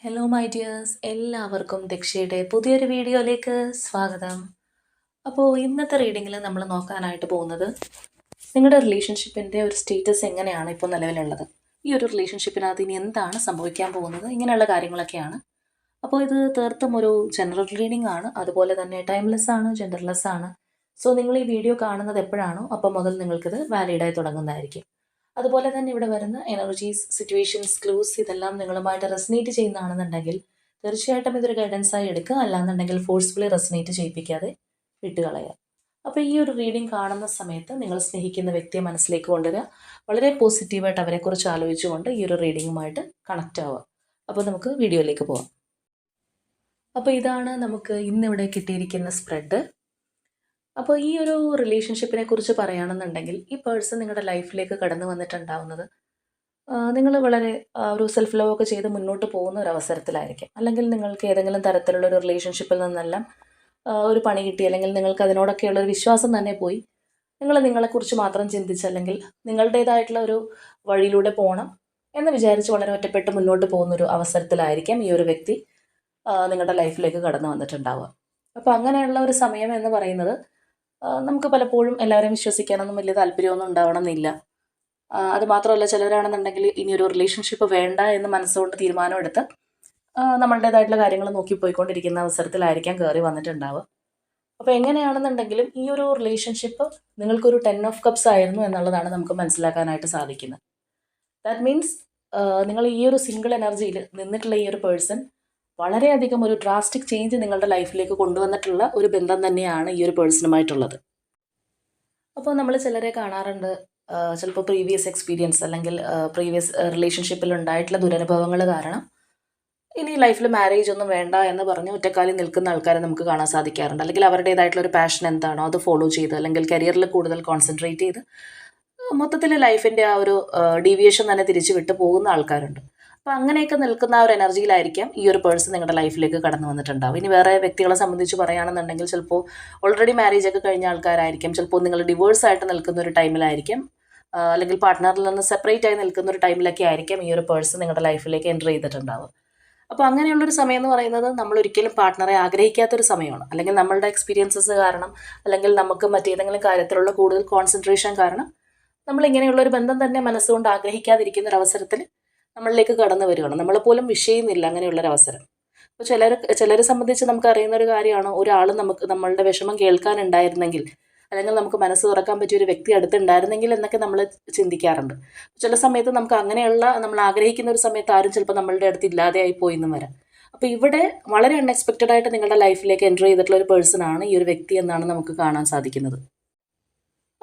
Hello my dears, എല്ലാവർക്കും ദക്ഷയുടെ പുതിയൊരു വീഡിയോയിലേക്ക് സ്വാഗതം. അപ്പോൾ ഇന്നത്തെ റീഡിങ്ങിൽ നമ്മൾ നോക്കാനായിട്ട് പോകുന്നത് നിങ്ങളുടെ റിലേഷൻഷിപ്പിൻ്റെ ഒരു സ്റ്റേറ്റസ് എങ്ങനെയാണ് ഇപ്പോൾ നിലവിലുള്ളത്, ഈ ഒരു റിലേഷൻഷിപ്പിനകത്ത് ഇനി എന്താണ് സംഭവിക്കാൻ പോകുന്നത്, ഇങ്ങനെയുള്ള കാര്യങ്ങളൊക്കെയാണ്. അപ്പോൾ ഇത് തീർത്തും ഒരു ജനറൽ റീഡിംഗ് ആണ്, അതുപോലെ തന്നെ ടൈംലെസ് ആണ്, ജെൻഡർലെസ് ആണ്. സോ നിങ്ങൾ ഈ വീഡിയോ കാണുന്നത് എപ്പോഴാണോ അപ്പം മുതൽ നിങ്ങൾക്കിത് വാലിഡായി തുടങ്ങുന്നതായിരിക്കും. അതുപോലെ തന്നെ ഇവിടെ വരുന്ന എനർജീസ്, സിറ്റുവേഷൻസ്, ക്ലൂസ് ഇതെല്ലാം നിങ്ങളുമായിട്ട് റെസനേറ്റ് ചെയ്യുന്നതാണെന്നുണ്ടെങ്കിൽ തീർച്ചയായിട്ടും ഇതൊരു ഗൈഡൻസായി എടുക്കുക. അല്ലാന്നുണ്ടെങ്കിൽ ഫോഴ്സ്ഫുള്ളി റെസനേറ്റ് ചെയ്യിപ്പിക്കാതെ വിട്ടുകളയുക. അപ്പോൾ ഈ ഒരു റീഡിംഗ് കാണുന്ന സമയത്ത് നിങ്ങൾ സ്നേഹിക്കുന്ന വ്യക്തിയെ മനസ്സിലേക്ക് കൊണ്ടുവരിക. വളരെ പോസിറ്റീവായിട്ട് അവരെക്കുറിച്ച് ആലോചിച്ചുകൊണ്ട് ഈ ഒരു റീഡിങ്ങുമായിട്ട് കണക്റ്റ് ആവുക. അപ്പോൾ നമുക്ക് വീഡിയോയിലേക്ക് പോവാം. അപ്പോൾ ഇതാണ് നമുക്ക് ഇന്നിവിടെ കിട്ടിയിരിക്കുന്ന സ്പ്രെഡ്. അപ്പോൾ ഈ ഒരു റിലേഷൻഷിപ്പിനെ കുറിച്ച് പറയുകയാണെന്നുണ്ടെങ്കിൽ ഈ പേഴ്സൺ നിങ്ങളുടെ ലൈഫിലേക്ക് കടന്നു വന്നിട്ടുണ്ടാവുന്നത് നിങ്ങൾ വളരെ ഒരു സെൽഫ് ലവ് ഒക്കെ ചെയ്ത് മുന്നോട്ട് പോകുന്ന ഒരു അവസരത്തിലായിരിക്കും. അല്ലെങ്കിൽ നിങ്ങൾക്ക് ഏതെങ്കിലും തരത്തിലുള്ള ഒരു റിലേഷൻഷിപ്പിൽ നിന്നെല്ലാം ഒരു പണി കിട്ടി, അല്ലെങ്കിൽ നിങ്ങൾക്ക് അതിനോടൊക്കെയുള്ള ഒരു വിശ്വാസം തന്നെ പോയി നിങ്ങൾ നിങ്ങളെക്കുറിച്ച് മാത്രം ചിന്തിച്ച്, അല്ലെങ്കിൽ നിങ്ങളുടേതായിട്ടുള്ള ഒരു വഴിയിലൂടെ പോകണം എന്ന് വിചാരിച്ച് വളരെ ഒറ്റപ്പെട്ട് മുന്നോട്ട് പോകുന്നൊരു അവസരത്തിലായിരിക്കാം ഈ ഒരു വ്യക്തി നിങ്ങളുടെ ലൈഫിലേക്ക് കടന്നു വന്നിട്ടുണ്ടാവുക. അപ്പോൾ അങ്ങനെയുള്ള ഒരു സമയം എന്ന് പറയുന്നത് നമുക്ക് പലപ്പോഴും എല്ലാവരെയും വിശ്വസിക്കാനൊന്നും വലിയ താല്പര്യമൊന്നും ഉണ്ടാവണമെന്നില്ല. അതുമാത്രമല്ല, ചിലവരാണെന്നുണ്ടെങ്കിൽ ഇനിയൊരു റിലേഷൻഷിപ്പ് വേണ്ട എന്ന് മനസ്സുകൊണ്ട് തീരുമാനമെടുത്ത് നമ്മളുടേതായിട്ടുള്ള കാര്യങ്ങൾ നോക്കിപ്പോയിക്കൊണ്ടിരിക്കുന്ന അവസരത്തിലായിരിക്കാം കയറി വന്നിട്ടുണ്ടാവുക. അപ്പോൾ എങ്ങനെയാണെന്നുണ്ടെങ്കിലും ഈ ഒരു റിലേഷൻഷിപ്പ് നിങ്ങൾക്കൊരു 10 ഓഫ് കപ്സ് ആയിരുന്നു എന്നുള്ളതാണ് നമുക്ക് മനസ്സിലാക്കാനായിട്ട് സാധിക്കുന്നത്. ദാറ്റ് മീൻസ് നിങ്ങൾ ഈ ഒരു സിംഗിൾ എനർജിയിൽ നിന്നിട്ടുള്ള ഈ ഒരു പേഴ്സൺ വളരെയധികം ഒരു ഡ്രാസ്റ്റിക് ചേഞ്ച് നിങ്ങളുടെ ലൈഫിലേക്ക് കൊണ്ടുവന്നിട്ടുള്ള ഒരു ബന്ധം തന്നെയാണ് ഈ ഒരു പേഴ്സണുമായിട്ടുള്ളത്. അപ്പോൾ നമ്മൾ ചിലരെ കാണാറുണ്ട്, ചിലപ്പോൾ പ്രീവിയസ് എക്സ്പീരിയൻസ് അല്ലെങ്കിൽ പ്രീവിയസ് റിലേഷൻഷിപ്പിൽ ഉണ്ടായിട്ടുള്ള ദുരനുഭവങ്ങൾ കാരണം ഇനി ലൈഫിൽ മാരേജ് ഒന്നും വേണ്ട എന്ന് പറഞ്ഞ് ഒറ്റക്കാലിൽ നിൽക്കുന്ന ആൾക്കാരെ നമുക്ക് കാണാൻ സാധിക്കാറുണ്ട്. അല്ലെങ്കിൽ അവരുടേതായിട്ടുള്ള ഒരു പാഷൻ എന്താണോ അത് ഫോളോ ചെയ്ത്, അല്ലെങ്കിൽ കരിയറിൽ കൂടുതൽ കോൺസെൻട്രേറ്റ് ചെയ്ത് മൊത്തത്തിൽ ലൈഫിൻ്റെ ആ ഒരു ഡീവിയേഷൻ തന്നെ തിരിച്ചു വിട്ട് പോകുന്ന ആൾക്കാരുണ്ട്. അപ്പോൾ അങ്ങനെയൊക്കെ നിൽക്കുന്ന ആ ഒരു എനർജിയിലായിരിക്കാം ഈ ഒരു പേഴ്സൺ നിങ്ങളുടെ ലൈഫിലേക്ക് കടന്നു വന്നിട്ടുണ്ടാവും. ഇനി വേറെ വ്യക്തികളെ സംബന്ധിച്ച് പറയുകയാണെന്നുണ്ടെങ്കിൽ ചിലപ്പോൾ ഓൾറെഡി മാരേജ് ഒക്കെ കഴിഞ്ഞ ആൾക്കാരായിരിക്കും, ചിലപ്പോൾ നിങ്ങൾ ഡിവോഴ്സ് ആയിട്ട് നിൽക്കുന്ന ഒരു ടൈമിലായിരിക്കും, അല്ലെങ്കിൽ പാർട്ട്ണറിൽ നിന്ന് സെപ്പറേറ്റ് ആയി നിൽക്കുന്ന ഒരു ടൈമിലൊക്കെ ആയിരിക്കും ഈ ഒരു പേഴ്സൺ നിങ്ങളുടെ ലൈഫിലേക്ക് എൻ്റർ ചെയ്തിട്ടുണ്ടാവും. അപ്പോൾ അങ്ങനെയുള്ളൊരു സമയം എന്ന് പറയുന്നത് നമ്മൾ ഒരിക്കലും പാർട്ട്ണറെ ആഗ്രഹിക്കാത്തൊരു സമയമാണ്. അല്ലെങ്കിൽ നമ്മളുടെ എക്സ്പീരിയൻസസ് കാരണം, അല്ലെങ്കിൽ നമുക്ക് മറ്റേതെങ്കിലും കാര്യത്തിലുള്ള കൂടുതൽ കോൺസെൻട്രേഷൻ കാരണം നമ്മൾ ഇങ്ങനെയുള്ളൊരു ബന്ധം തന്നെ മനസ്സുകൊണ്ട് ആഗ്രഹിക്കാതിരിക്കുന്ന ഒരു അവസരത്തിൽ നമ്മളിലേക്ക് കടന്നു വരികയാണ്. നമ്മളെപ്പോലും വിഷയുന്നില്ല അങ്ങനെയുള്ളൊരവസരം. അപ്പോൾ ചിലരെ സംബന്ധിച്ച് നമുക്ക് അറിയുന്ന ഒരു കാര്യമാണ്, ഒരാൾ നമുക്ക് നമ്മളുടെ വിഷമം കേൾക്കാനുണ്ടായിരുന്നെങ്കിൽ, അല്ലെങ്കിൽ നമുക്ക് മനസ്സ് തുറക്കാൻ പറ്റിയ ഒരു വ്യക്തി അടുത്തുണ്ടായിരുന്നെങ്കിൽ എന്നൊക്കെ നമ്മൾ ചിന്തിക്കാറുണ്ട്. ചില സമയത്ത് നമുക്ക് അങ്ങനെയുള്ള നമ്മൾ ആഗ്രഹിക്കുന്ന ഒരു സമയത്ത് ആരും ചിലപ്പോൾ നമ്മളുടെ അടുത്ത് ഇല്ലാതെയായി പോയി എന്നും വരാം. അപ്പോൾ ഇവിടെ വളരെ അൺഎക്സ്പെക്റ്റഡ് ആയിട്ട് നിങ്ങളുടെ ലൈഫിലേക്ക് എൻ്റർ ചെയ്തിട്ടുള്ള ഒരു പേഴ്സണാണ് ഈ ഒരു വ്യക്തി എന്നാണ് നമുക്ക് കാണാൻ സാധിക്കുന്നത്.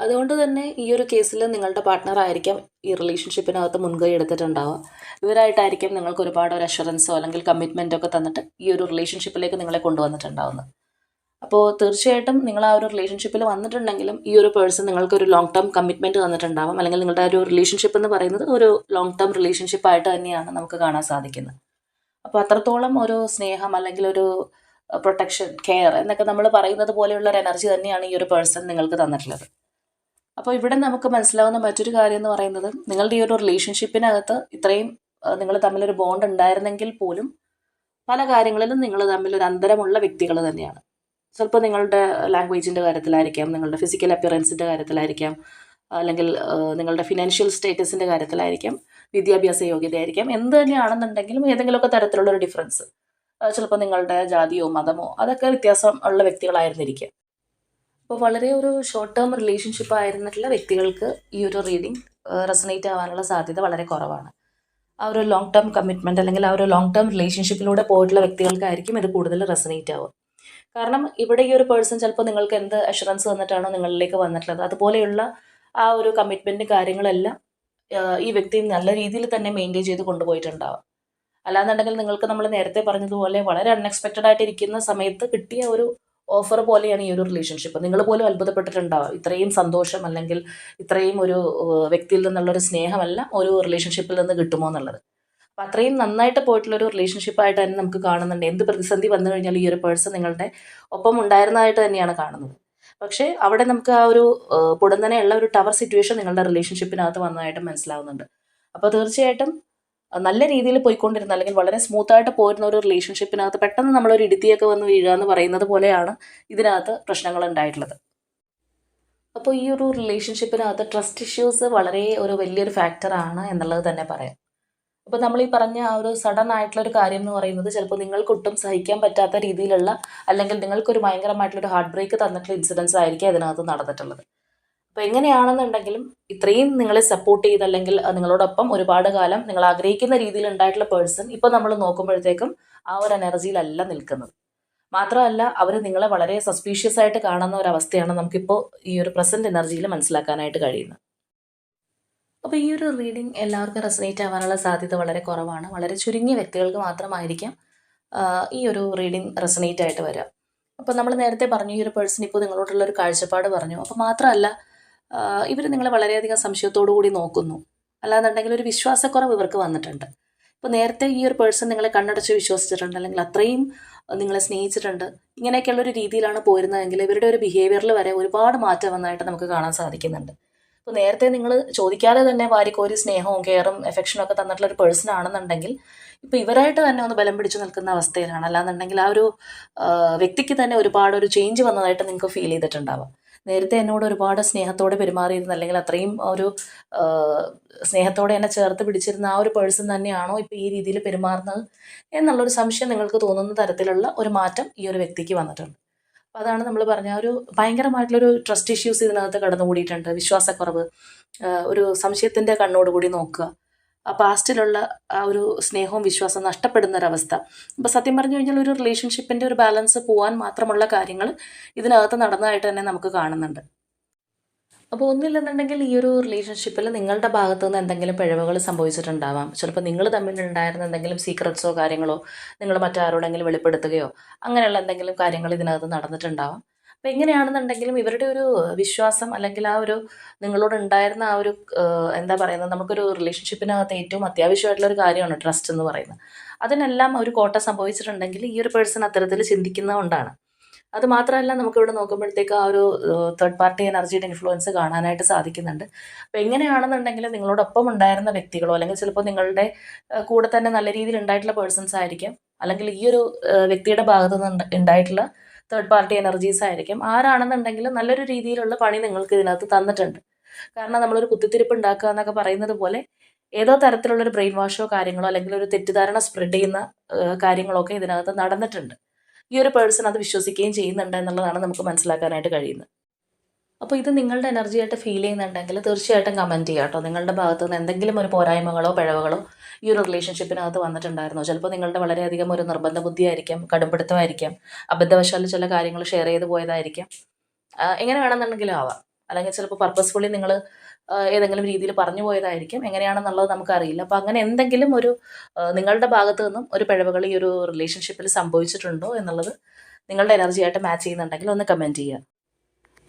അതുകൊണ്ട് തന്നെ ഈ ഒരു കേസിൽ നിങ്ങളുടെ പാർട്ട്ണർ ആയിരിക്കാം ഈ റിലേഷൻഷിപ്പിനകത്ത് മുൻകൈ എടുത്തിട്ടുണ്ടാവുക. ഇവരായിട്ടായിരിക്കും നിങ്ങൾക്ക് ഒരുപാട് ഒരു അഷുറൻസോ അല്ലെങ്കിൽ കമ്മിറ്റ്മെൻറ്റോ ഒക്കെ തന്നിട്ട് ഈ ഒരു റിലേഷൻഷിപ്പിലേക്ക് നിങ്ങളെ കൊണ്ടുവന്നിട്ടുണ്ടാവുന്നത്. അപ്പോൾ തീർച്ചയായിട്ടും നിങ്ങൾ ആ ഒരു റിലേഷൻഷിപ്പിൽ വന്നിട്ടുണ്ടെങ്കിലും ഈ ഒരു പേഴ്സൺ നിങ്ങൾക്ക് ഒരു ലോങ് ടേം കമ്മിറ്റ്മെൻറ്റ് തന്നിട്ടുണ്ടാവും. അല്ലെങ്കിൽ നിങ്ങളുടെ ഒരു റിലേഷൻഷിപ്പ് എന്ന് പറയുന്നത് ഒരു ലോങ് ടേം റിലേഷൻഷിപ്പ് ആയിട്ട് തന്നെയാണ് നമുക്ക് കാണാൻ സാധിക്കുന്നത്. അപ്പോൾ അത്രത്തോളം ഒരു സ്നേഹം, അല്ലെങ്കിൽ ഒരു പ്രൊട്ടക്ഷൻ, കെയർ എന്നൊക്കെ നമ്മൾ പറയുന്നത് പോലെയുള്ള ഒരു എനർജി തന്നെയാണ് ഈ ഒരു പേഴ്സൺ നിങ്ങൾക്ക് തന്നിട്ടുള്ളത്. അപ്പോൾ ഇവിടെ നമുക്ക് മനസ്സിലാവുന്ന മറ്റൊരു കാര്യം എന്ന് പറയുന്നത്, നിങ്ങളുടെ ഈ ഒരു റിലേഷൻഷിപ്പിനകത്ത് ഇത്രയും നിങ്ങൾ തമ്മിലൊരു ബോണ്ട് ഉണ്ടായിരുന്നെങ്കിൽ പോലും പല കാര്യങ്ങളിലും നിങ്ങൾ തമ്മിലൊരു അന്തരമുള്ള വ്യക്തികൾ തന്നെയാണ്. ചിലപ്പോൾ നിങ്ങളുടെ ലാംഗ്വേജിൻ്റെ കാര്യത്തിലായിരിക്കാം, നിങ്ങളുടെ ഫിസിക്കൽ അപ്പിയറൻസിൻ്റെ കാര്യത്തിലായിരിക്കാം, അല്ലെങ്കിൽ നിങ്ങളുടെ ഫിനാൻഷ്യൽ സ്റ്റേറ്റസിൻ്റെ കാര്യത്തിലായിരിക്കാം, വിദ്യാഭ്യാസ യോഗ്യതയായിരിക്കാം, എന്ത് തന്നെയാണെന്നുണ്ടെങ്കിലും ഏതെങ്കിലുമൊക്കെ തരത്തിലുള്ള ഒരു ഡിഫറൻസ്, ചിലപ്പോൾ നിങ്ങളുടെ ജാതിയോ മതമോ അതൊക്കെ വ്യത്യാസം ഉള്ള വ്യക്തികളായിരുന്നിരിക്കുക. അപ്പോൾ വളരെ ഒരു ഷോർട്ട് ടേം റിലേഷൻഷിപ്പ് ആയിരുന്നിട്ടുള്ള വ്യക്തികൾക്ക് ഈ ഒരു റീഡിംഗ് റെസനേറ്റ് ആവാനുള്ള സാധ്യത വളരെ കുറവാണ്. ആ ഒരു ലോങ് ടേം കമ്മിറ്റ്മെൻറ്റ്, അല്ലെങ്കിൽ ആ ഒരു ലോങ് ടേം റിലേഷൻഷിപ്പിലൂടെ പോയിട്ടുള്ള വ്യക്തികൾക്കായിരിക്കും ഇത് കൂടുതൽ റെസനേറ്റ് ആവുക. കാരണം ഇവിടെ ഈ ഒരു പേഴ്സൺ ചിലപ്പോൾ നിങ്ങൾക്ക് എന്ത് അഷുറൻസ് തന്നിട്ടാണോ നിങ്ങളിലേക്ക് വന്നിട്ടുള്ളത്, അതുപോലെയുള്ള ആ ഒരു കമ്മിറ്റ്മെൻറ്റ് കാര്യങ്ങളെല്ലാം ഈ വ്യക്തി നല്ല രീതിയിൽ തന്നെ മെയിൻറ്റെയിൻ ചെയ്ത് കൊണ്ടുപോയിട്ടുണ്ടാവും. അല്ലാന്നുണ്ടെങ്കിൽ നിങ്ങൾക്ക് നമ്മൾ നേരത്തെ പറഞ്ഞതുപോലെ വളരെ അൺഎക്സ്പെക്റ്റഡ് ആയിട്ട് ഇരിക്കുന്ന സമയത്ത് കിട്ടിയ ഒരു ഓഫർ പോലെയാണ് ഈ ഒരു റിലേഷൻഷിപ്പ്. നിങ്ങൾ പോലും അത്ഭുതപ്പെട്ടിട്ടുണ്ടാവും, ഇത്രയും സന്തോഷം അല്ലെങ്കിൽ ഇത്രയും ഒരു വ്യക്തിയിൽ നിന്നുള്ളൊരു സ്നേഹമല്ല ഒരു റിലേഷൻഷിപ്പിൽ നിന്ന് കിട്ടുമോ എന്നുള്ളത്. അപ്പം അത്രയും നന്നായിട്ട് പോയിട്ടുള്ളൊരു റിലേഷൻഷിപ്പായിട്ട് തന്നെ നമുക്ക് കാണുന്നുണ്ട്. എന്ത് പ്രതിസന്ധി വന്നു കഴിഞ്ഞാൽ ഈ ഒരു പേഴ്സൺ നിങ്ങളുടെ ഒപ്പം ഉണ്ടായിരുന്നതായിട്ട് തന്നെയാണ് കാണുന്നത്. പക്ഷേ അവിടെ നമുക്ക് ആ ഒരു പൊടുന്നനെയുള്ള ഒരു ടവർ സിറ്റുവേഷൻ നിങ്ങളുടെ റിലേഷൻഷിപ്പിനകത്ത് വന്നതായിട്ട് മനസ്സിലാവുന്നുണ്ട്. അപ്പോൾ തീർച്ചയായിട്ടും നല്ല രീതിയിൽ പോയിക്കൊണ്ടിരുന്ന അല്ലെങ്കിൽ വളരെ സ്മൂത്തായിട്ട് പോയിരുന്ന ഒരു റിലേഷൻഷിപ്പിനകത്ത് പെട്ടെന്ന് നമ്മളൊരു ഇടുത്തിയൊക്കെ വന്ന് വീഴുക എന്ന് പറയുന്നത് പോലെയാണ് ഇതിനകത്ത് പ്രശ്നങ്ങൾ ഉണ്ടായിട്ടുള്ളത്. അപ്പോൾ ഈ ഒരു റിലേഷൻഷിപ്പിനകത്ത് ട്രസ്റ്റ് ഇഷ്യൂസ് വളരെ ഒരു വലിയൊരു ഫാക്ടറാണ് എന്നുള്ളത് തന്നെ പറയാം. അപ്പോൾ നമ്മൾ ഈ പറഞ്ഞ ആ ഒരു സഡൻ ആയിട്ടുള്ള ഒരു കാര്യം എന്ന് പറയുന്നത് ചിലപ്പോൾ നിങ്ങൾക്കൊട്ടും സഹിക്കാൻ പറ്റാത്ത രീതിയിലുള്ള അല്ലെങ്കിൽ നിങ്ങൾക്കൊരു ഭയങ്കരമായിട്ടുള്ളൊരു ഹാർട്ട് ബ്രേക്ക് തന്നിട്ടുള്ള ഇൻസിഡൻസ് ആയിരിക്കും അതിനകത്ത് നടന്നിട്ടുള്ളത്. അപ്പോൾ എങ്ങനെയാണെന്നുണ്ടെങ്കിലും ഇത്രയും നിങ്ങളെ സപ്പോർട്ട് ചെയ്ത് അല്ലെങ്കിൽ നിങ്ങളോടൊപ്പം ഒരുപാട് കാലം നിങ്ങൾ ആഗ്രഹിക്കുന്ന രീതിയിൽ ഉണ്ടായിട്ടുള്ള പേഴ്സൺ ഇപ്പോൾ നമ്മൾ നോക്കുമ്പോഴത്തേക്കും ആ ഒരു എനർജിയിലല്ല നിൽക്കുന്നത്. മാത്രമല്ല അവർ നിങ്ങളെ വളരെ സസ്പീഷ്യസ് ആയിട്ട് കാണുന്ന ഒരു അവസ്ഥയാണ് നമുക്കിപ്പോൾ ഈ ഒരു പ്രസന്റ് എനർജിയിൽ മനസ്സിലാക്കാനായിട്ട് കഴിയുന്നത്. അപ്പോൾ ഈ ഒരു റീഡിംഗ് എല്ലാവർക്കും റെസനേറ്റ് ആവാനുള്ള സാധ്യത വളരെ കുറവാണ്. വളരെ ചുരുങ്ങിയ വ്യക്തികൾക്ക് മാത്രമായിരിക്കും ഈ ഒരു റീഡിംഗ് റെസനേറ്റ് ആയിട്ട് വരിക. അപ്പോൾ നമ്മൾ നേരത്തെ പറഞ്ഞു ഈ ഒരു പേഴ്സൺ ഇപ്പോൾ നിങ്ങളോടുള്ള ഒരു കാഴ്ചപ്പാട് പറഞ്ഞു. അപ്പോൾ മാത്രമല്ല ഇവർ നിങ്ങളെ വളരെയധികം സംശയത്തോടു കൂടി നോക്കുന്നു. അല്ലാന്നുണ്ടെങ്കിൽ ഒരു വിശ്വാസക്കുറവ് ഇവർക്ക് വന്നിട്ടുണ്ട്. ഇപ്പോൾ നേരത്തെ ഈ ഒരു പേഴ്സൺ നിങ്ങളെ കണ്ണടച്ച് വിശ്വസിച്ചിട്ടുണ്ട് അല്ലെങ്കിൽ അത്രയും നിങ്ങളെ സ്നേഹിച്ചിട്ടുണ്ട്. ഇങ്ങനെയൊക്കെയുള്ളൊരു രീതിയിലാണ് പോയിരുന്നതെങ്കിൽ ഇവരുടെ ഒരു ബിഹേവിയറിൽ വരെ ഒരുപാട് മാറ്റം വന്നതായിട്ട് നമുക്ക് കാണാൻ സാധിക്കുന്നുണ്ട്. ഇപ്പോൾ നേരത്തെ നിങ്ങൾ ചോദിക്കാതെ തന്നെ വാരിക്കോരി സ്നേഹവും കെയറും എഫെക്ഷനും ഒക്കെ തന്നിട്ടുള്ള ഒരു പേഴ്സൺ ആണെന്നുണ്ടെങ്കിൽ ഇപ്പോൾ ഇവരായിട്ട് തന്നെ ഒന്ന് ബലം പിടിച്ചു നിൽക്കുന്ന അവസ്ഥയിലാണ്. അല്ലാന്നുണ്ടെങ്കിൽ ആ ഒരു വ്യക്തിക്ക് തന്നെ ഒരുപാട് ഒരു ചേഞ്ച് വന്നതായിട്ട് നിങ്ങൾക്ക് ഫീൽ ചെയ്തിട്ടുണ്ടാവാം. നേരത്തെ എന്നോട് ഒരുപാട് സ്നേഹത്തോടെ പെരുമാറിയിരുന്ന അല്ലെങ്കിൽ അത്രയും ഒരു സ്നേഹത്തോടെ എന്നെ ചേർത്ത് പിടിച്ചിരുന്ന ആ ഒരു പേഴ്സൺ തന്നെയാണോ ഇപ്പോൾ ഈ രീതിയിൽ പെരുമാറുന്നത് എന്നുള്ളൊരു സംശയം നിങ്ങൾക്ക് തോന്നുന്ന തരത്തിലുള്ള ഒരു മാറ്റം ഈ ഒരു വ്യക്തിക്ക് വന്നിട്ടുണ്ട്. അപ്പോൾ അതാണ് നമ്മൾ പറഞ്ഞ ഒരു ഭയങ്കരമായിട്ടുള്ളൊരു ട്രസ്റ്റ് ഇഷ്യൂസ് ഇതിനകത്ത് കടന്നുകൂടിയിട്ടുണ്ട്. വിശ്വാസക്കുറവ്, ഒരു സംശയത്തിൻ്റെ കണ്ണോടുകൂടി നോക്കുക, ആ പാസ്റ്റിലുള്ള ആ ഒരു സ്നേഹവും വിശ്വാസം നഷ്ടപ്പെടുന്ന ഒരവസ്ഥ. അപ്പോൾ സത്യം പറഞ്ഞു കഴിഞ്ഞാൽ ഒരു റിലേഷൻഷിപ്പിൻ്റെ ഒരു ബാലൻസ് പോകാൻ മാത്രമുള്ള കാര്യങ്ങൾ ഇതിനകത്ത് നടന്നതായിട്ട് തന്നെ നമുക്ക് കാണുന്നുണ്ട്. അപ്പോൾ ഒന്നില്ലെന്നുണ്ടെങ്കിൽ ഈ ഒരു റിലേഷൻഷിപ്പിൽ നിങ്ങളുടെ ഭാഗത്തു നിന്ന് എന്തെങ്കിലും പിഴവുകൾ സംഭവിച്ചിട്ടുണ്ടാവാം. ചിലപ്പോൾ നിങ്ങൾ തമ്മിലുണ്ടായിരുന്ന എന്തെങ്കിലും സീക്രട്സോ കാര്യങ്ങളോ നിങ്ങൾ മറ്റാരോടെങ്കിലും വെളിപ്പെടുത്തുകയോ അങ്ങനെയുള്ള എന്തെങ്കിലും കാര്യങ്ങൾ ഇതിനകത്ത് നടന്നിട്ടുണ്ടാവാം. അപ്പോൾ എങ്ങനെയാണെന്നുണ്ടെങ്കിലും ഇവരുടെ ഒരു വിശ്വാസം അല്ലെങ്കിൽ ആ ഒരു നിങ്ങളോട് ഉണ്ടായിരുന്ന ആ ഒരു എന്താ പറയുന്നത്, നമുക്കൊരു റിലേഷൻഷിപ്പിനകത്ത് ഏറ്റവും അത്യാവശ്യമായിട്ടുള്ള ഒരു കാര്യമാണ് ട്രസ്റ്റ് എന്ന് പറയുന്നത്. അതിനെല്ലാം ഒരു കോട്ട സംഭവിച്ചിട്ടുണ്ടെങ്കിൽ ഈ ഒരു പേഴ്സൺ അത്തരത്തിൽ ചിന്തിക്കുന്നതുകൊണ്ടാണ്. അത് മാത്രമല്ല നമുക്കിവിടെ നോക്കുമ്പോഴത്തേക്ക് ആ ഒരു തേർഡ് പാർട്ടി എനർജിയുടെ ഇൻഫ്ലുവൻസ് കാണാനായിട്ട് സാധിക്കുന്നുണ്ട്. അപ്പോൾ എങ്ങനെയാണെന്നുണ്ടെങ്കിൽ നിങ്ങളോടൊപ്പം ഉണ്ടായിരുന്ന വ്യക്തികളോ അല്ലെങ്കിൽ ചിലപ്പോൾ നിങ്ങളുടെ കൂടെ തന്നെ നല്ല രീതിയിൽ ഉണ്ടായിട്ടുള്ള പേഴ്സൺസ് ആയിരിക്കും, അല്ലെങ്കിൽ ഈ ഒരു വ്യക്തിയുടെ ഭാഗത്തു നിന്ന് ഉണ്ടായിട്ടുള്ള തേർഡ് പാർട്ടി എനർജീസ് ആയിരിക്കും. ആരാണെന്നുണ്ടെങ്കിലും നല്ലൊരു രീതിയിലുള്ള പണി നിങ്ങൾക്ക് ഇതിനകത്ത് തന്നിട്ടുണ്ട്. കാരണം നമ്മളൊരു കുത്തിത്തിരിപ്പ് ഉണ്ടാക്കുക എന്നൊക്കെ പറയുന്നത് പോലെ ഏതോ തരത്തിലുള്ളൊരു ബ്രെയിൻ വാഷോ കാര്യങ്ങളോ അല്ലെങ്കിൽ ഒരു തെറ്റിദ്ധാരണ സ്പ്രെഡ് ചെയ്യുന്ന കാര്യങ്ങളൊക്കെ ഇതിനകത്ത് നടന്നിട്ടുണ്ട്. ഈ ഒരു പേഴ്സൺ അത് വിശ്വസിക്കുകയും ചെയ്യുന്നുണ്ട് എന്നുള്ളതാണ് നമുക്ക് മനസ്സിലാക്കാനായിട്ട് കഴിയുന്നത്. അപ്പോൾ ഇത് നിങ്ങളുടെ എനർജിയായിട്ട് ഫീൽ ചെയ്യുന്നുണ്ടെങ്കിൽ തീർച്ചയായിട്ടും കമൻറ്റ് ചെയ്യുക കേട്ടോ. നിങ്ങളുടെ ഭാഗത്തു നിന്ന് എന്തെങ്കിലും ഒരു പോരായ്മകളോ പിഴവുകളോ ഈ ഒരു റിലേഷൻഷിപ്പിനകത്ത് വന്നിട്ടുണ്ടായിരുന്നോ? ചിലപ്പോൾ നിങ്ങളുടെ വളരെയധികം ഒരു നിർബന്ധ ബുദ്ധിയായിരിക്കാം, കടുംപിടുത്തമായിരിക്കാം, അബദ്ധവശാൽ ചില കാര്യങ്ങൾ ഷെയർ ചെയ്ത് പോയതായിരിക്കാം, എങ്ങനെ വേണമെന്നുണ്ടെങ്കിലും ആവാം. അല്ലെങ്കിൽ ചിലപ്പോൾ പർപ്പസ്ഫുള്ളി നിങ്ങൾ ഏതെങ്കിലും രീതിയിൽ പറഞ്ഞു പോയതായിരിക്കും, എങ്ങനെയാണെന്നുള്ളത് നമുക്കറിയില്ല. അപ്പോൾ അങ്ങനെ എന്തെങ്കിലും ഒരു നിങ്ങളുടെ ഭാഗത്തു നിന്നും ഒരു പിഴവുകൾ ഈ ഒരു റിലേഷൻഷിപ്പിൽ സംഭവിച്ചിട്ടുണ്ടോ എന്നുള്ളത് നിങ്ങളുടെ എനർജിയായിട്ട് മാച്ച് ചെയ്യുന്നുണ്ടെങ്കിൽ ഒന്ന് കമൻറ്റ് ചെയ്യുക.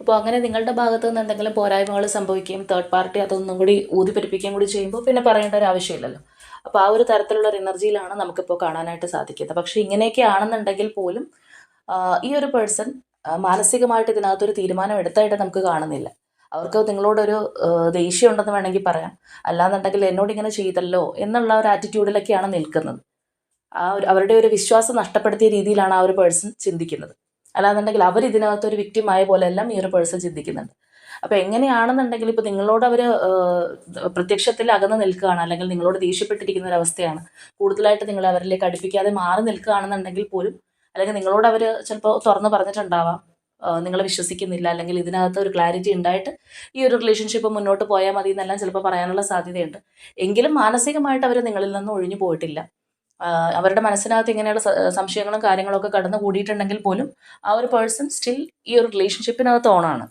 അപ്പോൾ അങ്ങനെ നിങ്ങളുടെ ഭാഗത്തു നിന്ന് എന്തെങ്കിലും പോരായ്മകൾ സംഭവിക്കുകയും തേർഡ് പാർട്ടി അതൊന്നും കൂടി ഊതിപ്പെരിപ്പിക്കുകയും കൂടി ചെയ്യുമ്പോൾ പിന്നെ പറയേണ്ട ഒരു ആവശ്യമില്ലല്ലോ. അപ്പോൾ ആ ഒരു തരത്തിലുള്ള ഒരു എനർജിയിലാണ് നമുക്കിപ്പോൾ കാണാനായിട്ട് സാധിക്കുന്നത്. പക്ഷേ ഇങ്ങനെയൊക്കെ ആണെന്നുണ്ടെങ്കിൽ പോലും ഈ ഒരു പേഴ്സൺ മാനസികമായിട്ട് ഇതിനകത്തൊരു തീരുമാനം എടുത്തായിട്ട് നമുക്ക് കാണുന്നില്ല. അവർക്ക് നിങ്ങളോടൊരു ദേഷ്യം ഉണ്ടെന്ന് വേണമെങ്കിൽ പറയാം. അല്ലാന്നുണ്ടെങ്കിൽ എന്നോട് ഇങ്ങനെ ചെയ്തല്ലോ എന്നുള്ള ഒരു ആറ്റിറ്റ്യൂഡിലൊക്കെയാണ് നിൽക്കുന്നത്. ആ ഒരു അവരുടെ ഒരു വിശ്വാസം നഷ്ടപ്പെടുത്തിയ രീതിയിലാണ് ആ ഒരു പേഴ്സൺ ചിന്തിക്കുന്നത്. അല്ലാന്നുണ്ടെങ്കിൽ അവർ ഇതിനകത്തൊരു വിക്റ്റിമായ പോലെയെല്ലാം ഈ ഒരു പേഴ്സൺ ചിന്തിക്കുന്നുണ്ട്. അപ്പോൾ എങ്ങനെയാണെന്നുണ്ടെങ്കിൽ ഇപ്പോൾ നിങ്ങളോട് അവർ പ്രത്യക്ഷത്തിൽ അകന്ന് നിൽക്കുകയാണ്, അല്ലെങ്കിൽ നിങ്ങളോട് ദേഷ്യപ്പെട്ടിരിക്കുന്ന ഒരവസ്ഥയാണ്, കൂടുതലായിട്ട് നിങ്ങൾ അവരിലേക്ക് അടുപ്പിക്കാതെ മാറി നിൽക്കുകയാണെന്നുണ്ടെങ്കിൽ പോലും, അല്ലെങ്കിൽ നിങ്ങളോട് അവർ ചിലപ്പോൾ തുറന്ന് പറഞ്ഞിട്ടുണ്ടാവാം നിങ്ങളെ വിശ്വസിക്കുന്നില്ല, അല്ലെങ്കിൽ ഇതിനകത്ത് ഒരു ക്ലാരിറ്റി ഉണ്ടായിട്ട് ഈ ഒരു റിലേഷൻഷിപ്പ് മുന്നോട്ട് പോയാൽ മതി എന്നെല്ലാം ചിലപ്പോൾ പറയാനുള്ള സാധ്യതയുണ്ട്. എങ്കിലും മാനസികമായിട്ട് അവർ നിങ്ങളിൽ നിന്ന് ഒഴിഞ്ഞു പോയിട്ടില്ല. അവരുടെ മനസ്സിനകത്ത് ഇങ്ങനെയുള്ള സംശയങ്ങളും കാര്യങ്ങളൊക്കെ കടന്നു കൂടിയിട്ടുണ്ടെങ്കിൽ പോലും ആ ഒരു പേഴ്സൺ സ്റ്റിൽ ഈ ഒരു റിലേഷൻഷിപ്പിനകത്ത് ഓണാണ്.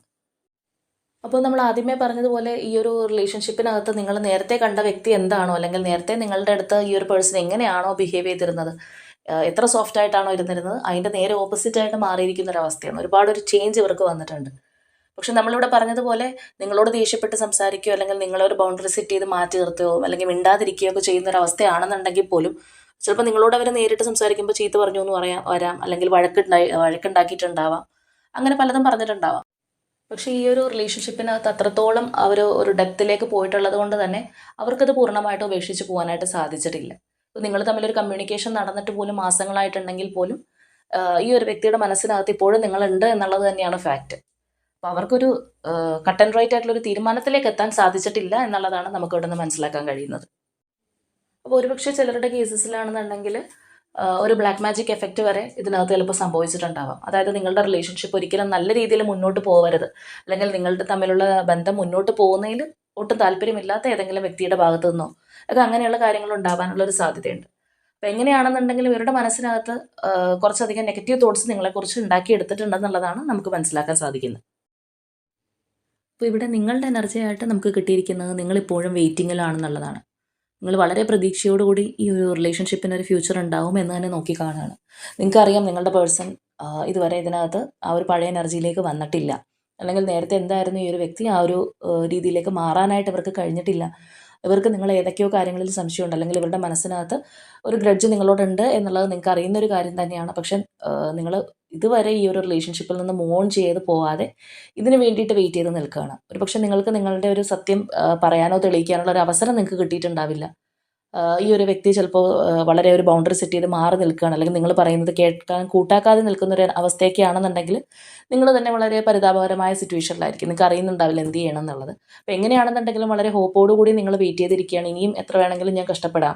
അപ്പോൾ നമ്മൾ ആദ്യമേ പറഞ്ഞതുപോലെ ഈ ഒരു റിലേഷൻഷിപ്പിനകത്ത് നിങ്ങൾ നേരത്തെ കണ്ട വ്യക്തി എന്താണോ, അല്ലെങ്കിൽ നേരത്തെ നിങ്ങളുടെ അടുത്ത് ഈ ഒരു പേഴ്സൺ എങ്ങനെയാണോ ബിഹേവ് ചെയ്തിരുന്നത്, എത്ര സോഫ്റ്റ് ആയിട്ടാണോ ഇരുന്നിരുന്നത്, അതിൻ്റെ നേരെ ഓപ്പോസിറ്റായിട്ട് മാറിയിരിക്കുന്ന ഒരവസ്ഥയാണ്. ഒരുപാട് ഒരു ചേഞ്ച് ഇവർക്ക് വന്നിട്ടുണ്ട്. പക്ഷെ നമ്മളിവിടെ പറഞ്ഞതുപോലെ നിങ്ങളോട് ദേഷ്യപ്പെട്ട് സംസാരിക്കുകയോ അല്ലെങ്കിൽ നിങ്ങളൊരു ബൗണ്ടറി സെറ്റ് ചെയ്ത് മാറ്റി നിർത്തുകയോ അല്ലെങ്കിൽ മിണ്ടാതിരിക്കുകയോ ഒക്കെ ചെയ്യുന്ന ഒരു അവസ്ഥയാണെന്നുണ്ടെങ്കിൽ പോലും ചിലപ്പോൾ നിങ്ങളോട് അവർ നേരിട്ട് സംസാരിക്കുമ്പോൾ ചീത്ത പറഞ്ഞു എന്ന് വരാം, അല്ലെങ്കിൽ വഴക്കുണ്ടാക്കിയിട്ടുണ്ടാവാം, അങ്ങനെ പലതും പറഞ്ഞിട്ടുണ്ടാവാം. പക്ഷേ ഈ ഒരു റിലേഷൻഷിപ്പിനകത്ത് അത്രത്തോളം അവർ ഒരു ഡെപ്തിലേക്ക് പോയിട്ടുള്ളത് കൊണ്ട് തന്നെ അവർക്കത് പൂർണ്ണമായിട്ട് ഉപേക്ഷിച്ച് പോകാനായിട്ട് സാധിച്ചിട്ടില്ല. ഇപ്പോൾ നിങ്ങൾ തമ്മിലൊരു കമ്മ്യൂണിക്കേഷൻ നടന്നിട്ട് പോലും മാസങ്ങളായിട്ടുണ്ടെങ്കിൽ പോലും ഈ ഒരു വ്യക്തിയുടെ മനസ്സിനകത്ത് ഇപ്പോഴും നിങ്ങളുണ്ട് എന്നുള്ളത് തന്നെയാണ് ഫാക്റ്റ്. അപ്പോൾ അവർക്കൊരു കട്ട് ആൻഡ് റൈറ്റ് ആയിട്ടുള്ള ഒരു തീരുമാനത്തിലേക്ക് എത്താൻ സാധിച്ചിട്ടില്ല എന്നുള്ളതാണ് നമുക്ക് ഇവിടെ നിന്ന് മനസ്സിലാക്കാൻ കഴിയുന്നത്. അപ്പോൾ ഒരുപക്ഷെ ചിലരുടെ കേസസിലാണെന്നുണ്ടെങ്കിൽ ഒരു ബ്ലാക്ക് മാജിക് എഫക്റ്റ് വരെ ഇതിനകത്ത് ചിലപ്പോൾ സംഭവിച്ചിട്ടുണ്ടാവാം. അതായത് നിങ്ങളുടെ റിലേഷൻഷിപ്പ് ഒരിക്കലും നല്ല രീതിയിൽ മുന്നോട്ട് പോകരുത്, അല്ലെങ്കിൽ നിങ്ങളുടെ തമ്മിലുള്ള ബന്ധം മുന്നോട്ട് പോകുന്നതിൽ ഒട്ടും താല്പര്യമില്ലാത്ത ഏതെങ്കിലും വ്യക്തിയുടെ ഭാഗത്തു നിന്നോ ഒക്കെ അങ്ങനെയുള്ള കാര്യങ്ങൾ ഉണ്ടാവാനുള്ള ഒരു സാധ്യതയുണ്ട്. അപ്പോൾ എങ്ങനെയാണെന്നുണ്ടെങ്കിലും ഇവരുടെ മനസ്സിനകത്ത് കുറച്ചധികം നെഗറ്റീവ് തോട്ട്സ് നിങ്ങളെക്കുറിച്ച് ഉണ്ടാക്കിയെടുത്തിട്ടുണ്ടെന്നുള്ളതാണ് നമുക്ക് മനസ്സിലാക്കാൻ സാധിക്കുന്നത്. അപ്പോൾ ഇവിടെ നിങ്ങളുടെ എനർജി ആയിട്ട് നമുക്ക് കിട്ടിയിരിക്കുന്നത് നിങ്ങളിപ്പോഴും വെയിറ്റിങ്ങിലാണെന്നുള്ളതാണ്. നിങ്ങൾ വളരെ പ്രതീക്ഷയോടുകൂടി ഈ ഒരു റിലേഷൻഷിപ്പിന് ഒരു ഫ്യൂച്ചർ ഉണ്ടാവും എന്ന് തന്നെ നോക്കി കാണുകയാണ്. നിങ്ങൾക്കറിയാം നിങ്ങളുടെ പേഴ്സൺ ഇതുവരെ ഇതിനകത്ത് ആ ഒരു പഴയ എനർജിയിലേക്ക് വന്നിട്ടില്ല, അല്ലെങ്കിൽ നേരത്തെ എന്തായിരുന്നു ഈ ഒരു വ്യക്തി ആ ഒരു രീതിയിലേക്ക് മാറാനായിട്ട് ഇവർക്ക് കഴിഞ്ഞിട്ടില്ല. ഇവർക്ക് നിങ്ങൾ ഏതൊക്കെയോ കാര്യങ്ങളിൽ സംശയമുണ്ട്, അല്ലെങ്കിൽ ഇവരുടെ മനസ്സിനകത്ത് ഒരു ഗ്രഡ്ജ് നിങ്ങളോടുണ്ട് എന്നുള്ളത് നിങ്ങൾക്ക് അറിയുന്ന ഒരു കാര്യം തന്നെയാണ്. പക്ഷെ നിങ്ങൾ ഇതുവരെ ഈ ഒരു റിലേഷൻഷിപ്പിൽ നിന്ന് മൂവ് ഓൺ ചെയ്ത് പോവാതെ ഇതിന് വേണ്ടിയിട്ട് വെയിറ്റ് ചെയ്ത് നിൽക്കുകയാണ്. ഒരു പക്ഷെ നിങ്ങൾക്ക് നിങ്ങളുടെ ഒരു സത്യം പറയാനോ തെളിയിക്കാനുള്ള ഒരു അവസരം നിങ്ങൾക്ക് കിട്ടിയിട്ടുണ്ടാവില്ല. ഈ ഒരു വ്യക്തി ചിലപ്പോൾ വളരെ ഒരു ബൗണ്ടറി സെറ്റ് ചെയ്ത് മാറി നിൽക്കുകയാണ്, അല്ലെങ്കിൽ നിങ്ങൾ പറയുന്നത് കേൾക്കാൻ കൂട്ടാക്കാതെ നിൽക്കുന്ന ഒരു അവസ്ഥയൊക്കെ ആണെന്നുണ്ടെങ്കിൽ നിങ്ങൾ തന്നെ വളരെ പരിതാപകരമായ സിറ്റുവേഷനിലായിരിക്കും. നിങ്ങൾക്ക് അറിയുന്നുണ്ടാവില്ല എന്ത് ചെയ്യണം എന്നുള്ളത്. അപ്പോൾ എങ്ങനെയാണെന്നുണ്ടെങ്കിലും വളരെ ഹോപ്പോടുകൂടി നിങ്ങൾ വെയിറ്റ് ചെയ്തിരിക്കുകയാണ്. ഇനിയും എത്ര വേണമെങ്കിലും ഞാൻ കഷ്ടപ്പെടാം,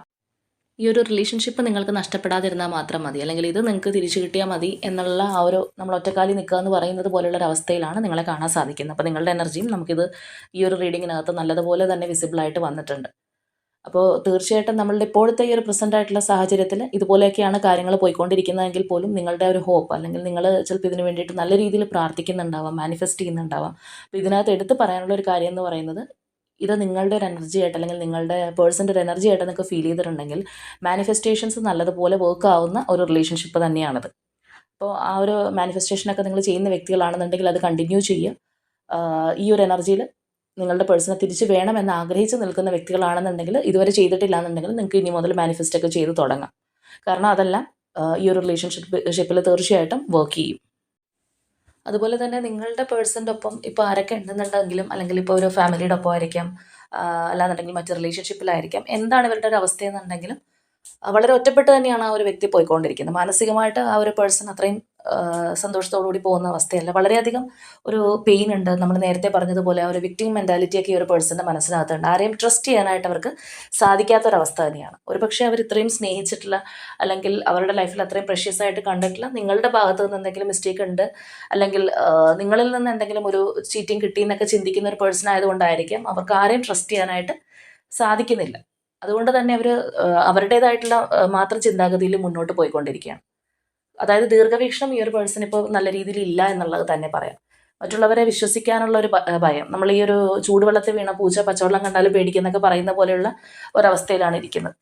ഈ ഒരു റിലേഷൻഷിപ്പ് നിങ്ങൾക്ക് നഷ്ടപ്പെടാതിരുന്നാൽ മാത്രം മതി, അല്ലെങ്കിൽ ഇത് നിങ്ങൾക്ക് തിരിച്ചു കിട്ടിയാൽ മതി എന്നുള്ള ആ ഒരു നമ്മൾ ഒറ്റക്കാലി നിൽക്കുക എന്ന് പറയുന്നത് പോലെയുള്ള ഒരു അവസ്ഥയിലാണ് നിങ്ങളെ കാണാൻ സാധിക്കുന്നത്. അപ്പോൾ നിങ്ങളുടെ എനർജിയും നമുക്കിത് ഈ ഒരു റീഡിങ്ങിനകത്ത് നല്ലതുപോലെ തന്നെ വിസിബിളായിട്ട് വന്നിട്ടുണ്ട്. അപ്പോൾ തീർച്ചയായിട്ടും നമ്മളുടെ ഇപ്പോഴത്തെ ഈ ഒരു പ്രസൻ്റ് ആയിട്ടുള്ള സാഹചര്യത്തിൽ ഇതുപോലെയൊക്കെയാണ് കാര്യങ്ങൾ പോയിക്കൊണ്ടിരിക്കുന്നതെങ്കിൽ പോലും നിങ്ങളുടെ ഒരു ഹോപ്പ്, അല്ലെങ്കിൽ നിങ്ങൾ ചിലപ്പോൾ ഇതിന് വേണ്ടിയിട്ട് നല്ല രീതിയിൽ പ്രാർത്ഥിക്കുന്നുണ്ടാവാം, മാനിഫെസ്റ്റ് ചെയ്യുന്നുണ്ടാവാം. അപ്പോൾ ഇതിനകത്ത് എടുത്ത് പറയാനുള്ള ഒരു കാര്യം എന്ന് പറയുന്നത്, ഇത് നിങ്ങളുടെ ഒരു എനർജി ആയിട്ട്, അല്ലെങ്കിൽ നിങ്ങളുടെ പേഴ്സൻ്റെ ഒരു എനർജി ആയിട്ട് നിങ്ങൾക്ക് ഫീൽ ചെയ്തിട്ടുണ്ടെങ്കിൽ മാനിഫെസ്റ്റേഷൻസ് നല്ലതുപോലെ വർക്ക് ആവുന്ന ഒരു റിലേഷൻഷിപ്പ് തന്നെയാണത്. അപ്പോൾ ആ ഒരു മാനിഫെസ്റ്റേഷനൊക്കെ നിങ്ങൾ ചെയ്യുന്ന വ്യക്തികളാണെന്നുണ്ടെങ്കിൽ അത് കണ്ടിന്യൂ ചെയ്യുക. ഈ ഒരു എനർജിയിൽ നിങ്ങളുടെ പേഴ്സണെ തിരിച്ച് വേണമെന്ന് ആഗ്രഹിച്ച് നിൽക്കുന്ന വ്യക്തികളാണെന്നുണ്ടെങ്കിൽ, ഇതുവരെ ചെയ്തിട്ടില്ല എന്നുണ്ടെങ്കിൽ നിങ്ങൾക്ക് ഇനി മുതൽ മാനിഫെസ്റ്റ് ഒക്കെ ചെയ്ത് തുടങ്ങാം. കാരണം അതെല്ലാം ഈ ഒരു റിലേഷൻഷിപ്പിൽ തീർച്ചയായിട്ടും വർക്ക് ചെയ്യും. അതുപോലെ തന്നെ നിങ്ങളുടെ പേഴ്സൻ്റെ ഒപ്പം ഇപ്പോൾ ആരൊക്കെ ഉണ്ടെന്നുണ്ടെങ്കിലും, അല്ലെങ്കിൽ ഇപ്പോൾ ഒരു ഫാമിലിയുടെ ഒപ്പം ആയിരിക്കാം, അല്ലാന്നുണ്ടെങ്കിൽ മറ്റ് റിലേഷൻഷിപ്പിലായിരിക്കാം, എന്താണ് ഇവരുടെ ഒരു അവസ്ഥയെന്നുണ്ടെങ്കിലും വളരെ ഒറ്റപ്പെട്ട് തന്നെയാണ് ആ ഒരു വ്യക്തി പോയിക്കൊണ്ടിരിക്കുന്നത്. മാനസികമായിട്ട് ആ ഒരു പേഴ്സൺ അത്രയും സന്തോഷത്തോടുകൂടി പോകുന്ന അവസ്ഥയല്ല. വളരെയധികം ഒരു പെയിൻ ഉണ്ട്. നമ്മൾ നേരത്തെ പറഞ്ഞതുപോലെ ആ ഒരു വിക്ടിം മെൻറ്റാലിറ്റിയൊക്കെ ഈ ഒരു പേഴ്സൻ്റെ മനസ്സിനകത്തുണ്ട്. ആരെയും ട്രസ്റ്റ് ചെയ്യാനായിട്ട് അവർക്ക് സാധിക്കാത്തൊരവസ്ഥ തന്നെയാണ്. ഒരു പക്ഷേ അവർ ഇത്രയും സ്നേഹിച്ചിട്ടില്ല, അല്ലെങ്കിൽ അവരുടെ ലൈഫിൽ അത്രയും പ്രഷ്യസ് ആയിട്ട് കണ്ടിട്ടില്ല, നിങ്ങളുടെ ഭാഗത്ത് നിന്ന് എന്തെങ്കിലും മിസ്റ്റേക്ക് ഉണ്ട്, അല്ലെങ്കിൽ നിങ്ങളിൽ നിന്ന് എന്തെങ്കിലും ഒരു ചീറ്റിംഗ് കിട്ടി എന്നൊക്കെ ചിന്തിക്കുന്ന ഒരു പേഴ്സൺ ആയതുകൊണ്ടായിരിക്കാം അവർക്ക് ആരെയും ട്രസ്റ്റ് ചെയ്യാനായിട്ട് സാധിക്കുന്നില്ല. അതുകൊണ്ട് തന്നെ അവർ അവരുടേതായിട്ടുള്ള മാത്രം ചിന്താഗതിയിൽ മുന്നോട്ട് പോയിക്കൊണ്ടിരിക്കുകയാണ്. അതായത് ദീർഘവീക്ഷണം ഈ ഒരു പേഴ്സൺ ഇപ്പോൾ നല്ല രീതിയിൽ ഇല്ല എന്നുള്ളത് തന്നെ പറയാം. മറ്റുള്ളവരെ വിശ്വസിക്കാനുള്ള ഒരു ഭയം, നമ്മൾ ഈ ഒരു ചൂടുവെള്ളത്തിൽ വീണ പൂച്ച പച്ചവെള്ളം കണ്ടാലും പേടിക്കുന്നൊക്കെ പറയുന്ന പോലെയുള്ള ഒരവസ്ഥയിലാണ് ഇരിക്കുന്നത്.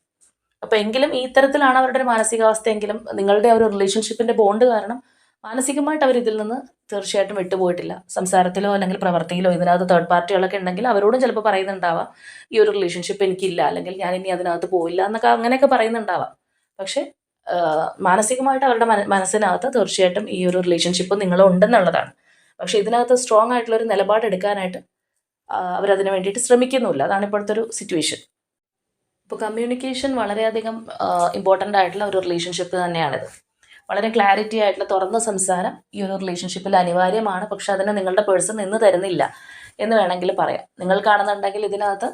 അപ്പോൾ എങ്കിലും ഈ തരത്തിലാണ് അവരുടെ ഒരു മാനസികാവസ്ഥയെങ്കിലും നിങ്ങളുടെ ഒരു റിലേഷൻഷിപ്പിൻ്റെ ബോണ്ട് കാരണം മാനസികമായിട്ട് അവർ ഇതിൽ നിന്ന് തീർച്ചയായിട്ടും വിട്ടുപോയിട്ടില്ല. സംസാരത്തിലോ അല്ലെങ്കിൽ പ്രവർത്തിയിലോ ഇതിനകത്ത് തേർഡ് പാർട്ടികളൊക്കെ ഉണ്ടെങ്കിൽ അവരോടും ചിലപ്പോൾ പറയുന്നുണ്ടാവാം ഈ ഒരു റിലേഷൻഷിപ്പ് എനിക്കില്ല, അല്ലെങ്കിൽ ഞാൻ ഇനി അതിനകത്ത് പോയില്ല എന്നൊക്കെ അങ്ങനെയൊക്കെ പറയുന്നുണ്ടാവാം. പക്ഷേ മാനസികമായിട്ട് അവരുടെ മനസ്സിനകത്ത് തീർച്ചയായിട്ടും ഈ ഒരു റിലേഷൻഷിപ്പ് നിങ്ങളുണ്ടെന്നുള്ളതാണ്. പക്ഷേ ഇതിനകത്ത് സ്ട്രോങ് ആയിട്ടുള്ളൊരു നിലപാടെടുക്കാനായിട്ട് അവരതിന് വേണ്ടിയിട്ട് ശ്രമിക്കുന്നുമില്ല. അതാണ് ഇപ്പോഴത്തെ ഒരു സിറ്റുവേഷൻ. ഇപ്പോൾ കമ്മ്യൂണിക്കേഷൻ വളരെയധികം ഇമ്പോർട്ടൻ്റ് ആയിട്ടുള്ള ഒരു റിലേഷൻഷിപ്പ് തന്നെയാണിത്. വളരെ ക്ലാരിറ്റി ആയിട്ടുള്ള തുറന്ന സംസാരം ഈ ഒരു റിലേഷൻഷിപ്പിൽ അനിവാര്യമാണ്. പക്ഷെ അതിന് നിങ്ങളുടെ പേഴ്സൺ നിന്ന് തരുന്നില്ല എന്ന് വേണമെങ്കിൽ പറയാം. നിങ്ങൾക്കാണെന്നുണ്ടെങ്കിൽ ഇതിനകത്ത്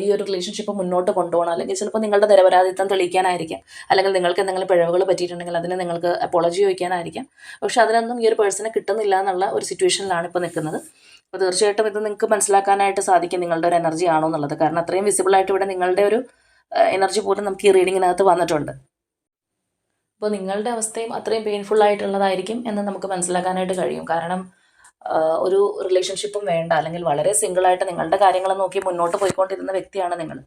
ഈ ഒരു റിലേഷൻഷിപ്പ് മുന്നോട്ട് കൊണ്ടുപോകണം, അല്ലെങ്കിൽ ചിലപ്പോൾ നിങ്ങളുടെ നിരപരാധിത്വം തെളിയിക്കാനായിരിക്കാം, അല്ലെങ്കിൽ നിങ്ങൾക്ക് എന്തെങ്കിലും പിഴവുകൾ പറ്റിയിട്ടുണ്ടെങ്കിൽ അതിന് നിങ്ങൾക്ക് അപ്പോളജി ചോദിക്കാനായിരിക്കാം. പക്ഷെ അതിനൊന്നും ഈ ഒരു പേഴ്സണെ കിട്ടുന്നില്ല എന്നുള്ള ഒരു സിറ്റുവേഷനിലാണ് ഇപ്പോൾ നിൽക്കുന്നത്. അപ്പോൾ തീർച്ചയായിട്ടും ഇത് നിങ്ങൾക്ക് മനസ്സിലാക്കാനായിട്ട് സാധിക്കും നിങ്ങളുടെ ഒരു എനർജി ആണോ എന്നുള്ളത്. കാരണം അത്രയും വിസിബിളായിട്ട് ഇവിടെ നിങ്ങളുടെ ഒരു എനർജി പോലും നമുക്ക് ഈ റീഡിങ്ങിനകത്ത് വന്നിട്ടുണ്ട്. അപ്പോൾ നിങ്ങളുടെ അവസ്ഥയും അത്രയും പെയിൻഫുൾ ആയിട്ടുള്ളതായിരിക്കും എന്ന് നമുക്ക് മനസ്സിലാക്കാനായിട്ട് കഴിയും. കാരണം ഒരു റിലേഷൻഷിപ്പും വേണ്ട, അല്ലെങ്കിൽ വളരെ സിംഗിളായിട്ട് നിങ്ങളുടെ കാര്യങ്ങൾ നോക്കി മുന്നോട്ട് പോയിക്കൊണ്ടിരുന്ന വ്യക്തിയാണ് നിങ്ങൾ.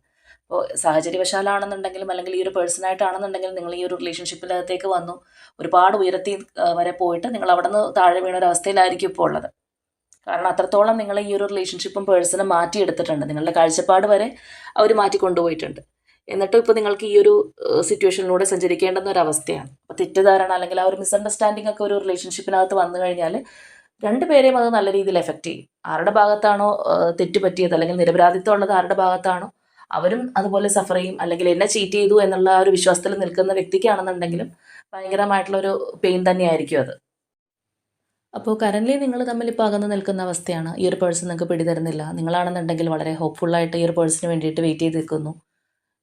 അപ്പോൾ സാഹചര്യവശാലാണെന്നുണ്ടെങ്കിലും, അല്ലെങ്കിൽ ഈ ഒരു പേഴ്സണായിട്ടാണെന്നുണ്ടെങ്കിലും നിങ്ങൾ ഈ ഒരു റിലേഷൻഷിപ്പിനകത്തേക്ക് വന്നു, ഒരുപാട് ഉയരത്തി വരെ പോയിട്ട് നിങ്ങൾ അവിടെ നിന്ന് താഴെ വീണ ഒരു അവസ്ഥയിലായിരിക്കും ഇപ്പോൾ ഉള്ളത്. കാരണം അത്രത്തോളം നിങ്ങൾ ഈ ഒരു റിലേഷൻഷിപ്പും പേഴ്സണും മാറ്റിയെടുത്തിട്ടുണ്ട്. നിങ്ങളുടെ കാഴ്ചപ്പാട് വരെ അവർ മാറ്റിക്കൊണ്ടുപോയിട്ടുണ്ട്. എന്നിട്ടും ഇപ്പോൾ നിങ്ങൾക്ക് ഈ ഒരു സിറ്റുവേഷനിലൂടെ സഞ്ചരിക്കേണ്ടുന്ന ഒരു അവസ്ഥയാണ്. അപ്പോൾ തെറ്റിദ്ധാരണ, അല്ലെങ്കിൽ ആ ഒരു മിസ്അണ്ടർസ്റ്റാൻഡിംഗ് ഒക്കെ ഒരു റിലേഷൻഷിപ്പിനകത്ത് വന്നു കഴിഞ്ഞാൽ രണ്ടുപേരെയും അത് നല്ല രീതിയിൽ എഫക്റ്റ് ചെയ്യും. ആരുടെ ഭാഗത്താണോ തെറ്റ് പറ്റിയത് അല്ലെങ്കിൽ നിരപരാധിത്വം ഉള്ളത് ആരുടെ ഭാഗത്താണോ അവരും അതുപോലെ സഫർ ചെയ്യും. അല്ലെങ്കിൽ എന്നെ ചീറ്റ് ചെയ്തു എന്നുള്ള ആ ഒരു വിശ്വാസത്തിൽ നിൽക്കുന്ന വ്യക്തിക്കാണെന്നുണ്ടെങ്കിലും ഭയങ്കരമായിട്ടുള്ളൊരു പെയിൻ തന്നെയായിരിക്കും അത്. അപ്പോൾ കറൻ്റ്ലി നിങ്ങൾ തമ്മിൽ ഇപ്പോൾ അകന്ന് നിൽക്കുന്ന അവസ്ഥയാണ്. ഈ ഒരു പേഴ്സൺ നിങ്ങൾക്ക് പിടിതരുന്നില്ല. നിങ്ങളാണെന്നുണ്ടെങ്കിൽ വളരെ ഹോപ്പ്ഫുള്ളായിട്ട് ഈ ഒരു പേഴ്സണിന് വേണ്ടിയിട്ട് വെയിറ്റ് ചെയ്ത് നിൽക്കുന്നു.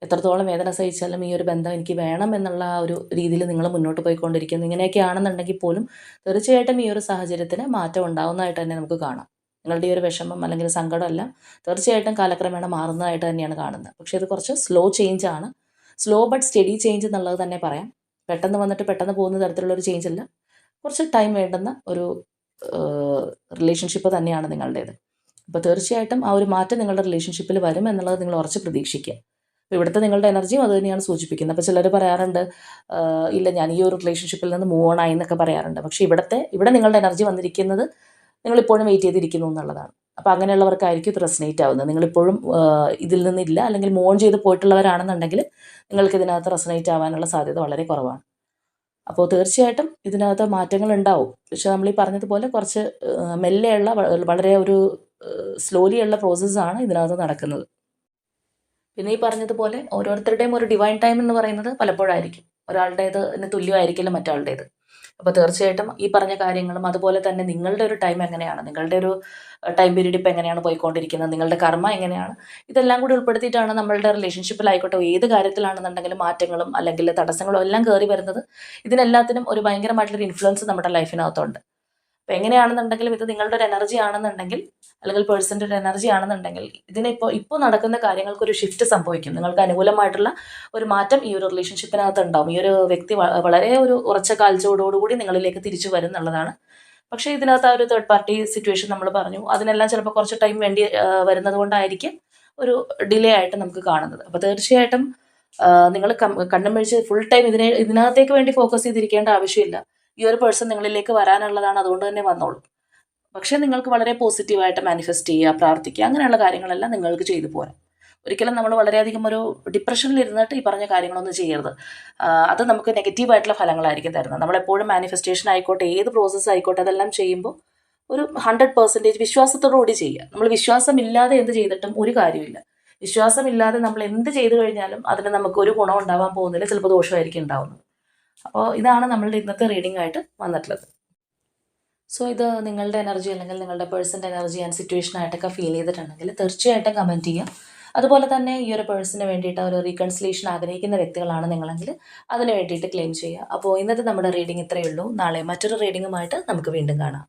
എത്രത്തോളം വേദന സഹിച്ചാലും ഈ ഒരു ബന്ധം എനിക്ക് വേണം എന്നുള്ള ആ ഒരു രീതിയിൽ നിങ്ങൾ മുന്നോട്ട് പോയിക്കൊണ്ടിരിക്കുന്നു. ഇങ്ങനെയൊക്കെ ആണെന്നുണ്ടെങ്കിൽ പോലും തീർച്ചയായിട്ടും ഈ ഒരു സാഹചര്യത്തിന് മാറ്റം ഉണ്ടാവുന്നതായിട്ട് തന്നെ നമുക്ക് കാണാം. നിങ്ങളുടെ ഈ ഒരു വിഷമം അല്ലെങ്കിൽ സങ്കടമല്ല തീർച്ചയായിട്ടും കാലക്രമേണ മാറുന്നതായിട്ട് തന്നെയാണ് കാണുന്നത്. പക്ഷേ ഇത് കുറച്ച് സ്ലോ ചേഞ്ച് ആണ്. സ്ലോ ബട്ട് സ്റ്റഡി ചേഞ്ച് എന്നുള്ളത് തന്നെ പറയാം. പെട്ടെന്ന് വന്നിട്ട് പെട്ടെന്ന് പോകുന്ന തരത്തിലുള്ളൊരു ചേഞ്ച് അല്ല. കുറച്ച് ടൈം വേണ്ടുന്ന ഒരു റിലേഷൻഷിപ്പ് തന്നെയാണ് നിങ്ങളുടേത്. അപ്പോൾ തീർച്ചയായിട്ടും ആ ഒരു മാറ്റം നിങ്ങളുടെ റിലേഷൻഷിപ്പിൽ വരും എന്നുള്ളത് നിങ്ങൾ ഉറച്ച് പ്രതീക്ഷിക്കുക. അപ്പോൾ ഇവിടുത്തെ നിങ്ങളുടെ എനർജിയും അത് തന്നെയാണ് സൂചിപ്പിക്കുന്നത്. അപ്പോൾ ചിലർ പറയാറുണ്ട് ഇല്ല ഞാൻ ഈ ഒരു റിലേഷൻഷിപ്പിൽ നിന്ന് മൂവ് ഓൺ ആയി എന്നൊക്കെ പറയാറുണ്ട്. പക്ഷേ ഇവിടെ നിങ്ങളുടെ എനർജി വന്നിരിക്കുന്നത് നിങ്ങളിപ്പോഴും വെയിറ്റ് ചെയ്തിരിക്കുന്നു എന്നുള്ളതാണ്. അപ്പോൾ അങ്ങനെയുള്ളവർക്കായിരിക്കും ഇത് റെസനേറ്റ് ആവുന്നത്. നിങ്ങളിപ്പോഴും ഇതിൽ നിന്നില്ല അല്ലെങ്കിൽ മൂവ് ഓൺ ചെയ്ത് പോയിട്ടുള്ളവരാണെന്നുണ്ടെങ്കിൽ നിങ്ങൾക്ക് ഇതിനകത്ത് റെസനേറ്റ് ആവാനുള്ള സാധ്യത വളരെ കുറവാണ്. അപ്പോൾ തീർച്ചയായിട്ടും ഇതിനകത്ത് മാറ്റങ്ങൾ ഉണ്ടാവും. പക്ഷെ നമ്മൾ ഈ പറഞ്ഞതുപോലെ കുറച്ച് മെല്ലെയുള്ള വളരെ ഒരു സ്ലോലിയുള്ള പ്രോസസ്സാണ് ഇതിനകത്ത് നടക്കുന്നത്. പിന്നെ ഈ പറഞ്ഞതുപോലെ ഓരോരുത്തരുടെയും ഒരു ഡിവൈൻ ടൈം എന്ന് പറയുന്നത് പലപ്പോഴായിരിക്കും. ഒരാളുടേതിന് തുല്യമായിരിക്കില്ല മറ്റാളുടേത്. അപ്പോൾ തീർച്ചയായിട്ടും ഈ പറഞ്ഞ കാര്യങ്ങളും അതുപോലെ തന്നെ നിങ്ങളുടെ ഒരു ടൈം എങ്ങനെയാണ്, നിങ്ങളുടെ ഒരു ടൈം പീരീഡ് ഇപ്പോൾ എങ്ങനെയാണ് പോയിക്കൊണ്ടിരിക്കുന്നത്, നിങ്ങളുടെ കർമ്മ എങ്ങനെയാണ്, ഇതെല്ലാം കൂടി ഉൾപ്പെടുത്തിയിട്ടാണ് നമ്മളുടെ റിലേഷൻഷിപ്പിലായിക്കോട്ടെ ഏത് കാര്യത്തിലാണെന്നുണ്ടെങ്കിലും മാറ്റങ്ങളും അല്ലെങ്കിൽ തടസ്സങ്ങളും എല്ലാം കയറി വരുന്നത്. ഇതിനെല്ലാത്തിനും ഒരു ഭയങ്കരമായിട്ടുള്ളൊരു ഇൻഫ്ലുവൻസ് നമ്മുടെ ലൈഫിനകത്തുണ്ട്. അപ്പോൾ എങ്ങനെയാണെന്നുണ്ടെങ്കിലും ഇത് നിങ്ങളുടെ ഒരു എനർജി ആണെന്നുണ്ടെങ്കിൽ അല്ലെങ്കിൽ പേഴ്സൻ്റെ ഒരു എനർജി ആണെന്നുണ്ടെങ്കിൽ ഇപ്പോൾ നടക്കുന്ന കാര്യങ്ങൾക്കൊരു ഷിഫ്റ്റ് സംഭവിക്കും. നിങ്ങൾക്ക് അനുകൂലമായിട്ടുള്ള ഒരു മാറ്റം ഈ ഒരു റിലേഷൻഷിപ്പിനകത്ത് ഉണ്ടാവും. ഈ ഒരു വ്യക്തി വളരെ ഒരു ഉറച്ച കാഴ്ചയോടുകൂടി നിങ്ങളിലേക്ക് തിരിച്ചു വരും എന്നുള്ളതാണ്. പക്ഷേ ഇതിനകത്ത് ആ ഒരു തേർഡ് പാർട്ടി സിറ്റുവേഷൻ നമ്മൾ പറഞ്ഞു, അതിനെല്ലാം ചിലപ്പോൾ കുറച്ച് ടൈം വേണ്ടി വരുന്നത് കൊണ്ടായിരിക്കും ഒരു ഡിലേ ആയിട്ട് നമുക്ക് കാണുന്നത്. അപ്പോൾ തീർച്ചയായിട്ടും നിങ്ങൾ കണ്ണും മിഴിച്ച് ഫുൾ ടൈം ഇതിനകത്തേക്ക് വേണ്ടി ഫോക്കസ് ചെയ്തിരിക്കേണ്ട ആവശ്യമില്ല. ഈ ഒരു പേഴ്സൺ നിങ്ങളിലേക്ക് വരാനുള്ളതാണ്, അതുകൊണ്ട് തന്നെ വന്നോളൂ. പക്ഷേ നിങ്ങൾക്ക് വളരെ പോസിറ്റീവായിട്ട് മാനിഫെസ്റ്റ് ചെയ്യുക, പ്രാർത്ഥിക്കുക, അങ്ങനെയുള്ള കാര്യങ്ങളെല്ലാം നിങ്ങൾക്ക് ചെയ്തു പോരാം. ഒരിക്കലും നമ്മൾ വളരെയധികം ഒരു ഡിപ്രഷനിൽ ഇരുന്നിട്ട് ഈ പറഞ്ഞ കാര്യങ്ങളൊന്നും ചെയ്യരുത്. അത് നമുക്ക് നെഗറ്റീവായിട്ടുള്ള ഫലങ്ങളായിരിക്കും തരുന്നത്. നമ്മളെപ്പോഴും മാനിഫെസ്റ്റേഷൻ ആയിക്കോട്ടെ ഏത് പ്രോസസ്സ് ആയിക്കോട്ടെ അതെല്ലാം ചെയ്യുമ്പോൾ ഒരു 100% വിശ്വാസത്തോടുകൂടി ചെയ്യുക. നമ്മൾ വിശ്വാസമില്ലാതെ എന്ത് ചെയ്തിട്ടും ഒരു കാര്യമില്ല. വിശ്വാസമില്ലാതെ നമ്മൾ എന്ത് ചെയ്തു കഴിഞ്ഞാലും അതിന് നമുക്ക് ഒരു ഗുണം ഉണ്ടാവാൻ പോകുന്നില്ല, ചിലപ്പോൾ ദോഷമായിരിക്കും ഉണ്ടാവുന്നത്. അപ്പോൾ ഇതാണ് നമ്മളുടെ ഇന്നത്തെ റീഡിംഗ് ആയിട്ട് വന്നിട്ടുള്ളത്. സോ ഇത് നിങ്ങളുടെ എനർജി അല്ലെങ്കിൽ നിങ്ങളുടെ പേഴ്സൻ്റെ എനർജി ആൻഡ് സിറ്റുവേഷൻ ആയിട്ടൊക്കെ ഫീൽ ചെയ്തിട്ടുണ്ടെങ്കിൽ തീർച്ചയായിട്ടും കമൻറ്റ് ചെയ്യുക. അതുപോലെ തന്നെ ഈ ഒരു പേഴ്സണിന് വേണ്ടിയിട്ട് ഒരു റീകൺസിലേഷൻ ആഗ്രഹിക്കുന്ന വ്യക്തികളാണ് നിങ്ങളെങ്കിൽ അതിന് വേണ്ടിയിട്ട് ക്ലെയിം ചെയ്യുക. അപ്പോൾ ഇന്നത്തെ നമ്മുടെ റീഡിംഗ് ഇത്രയേ ഉള്ളൂ. നാളെ മറ്റൊരു റീഡിങ്ങുമായിട്ട് നമുക്ക് വീണ്ടും കാണാം.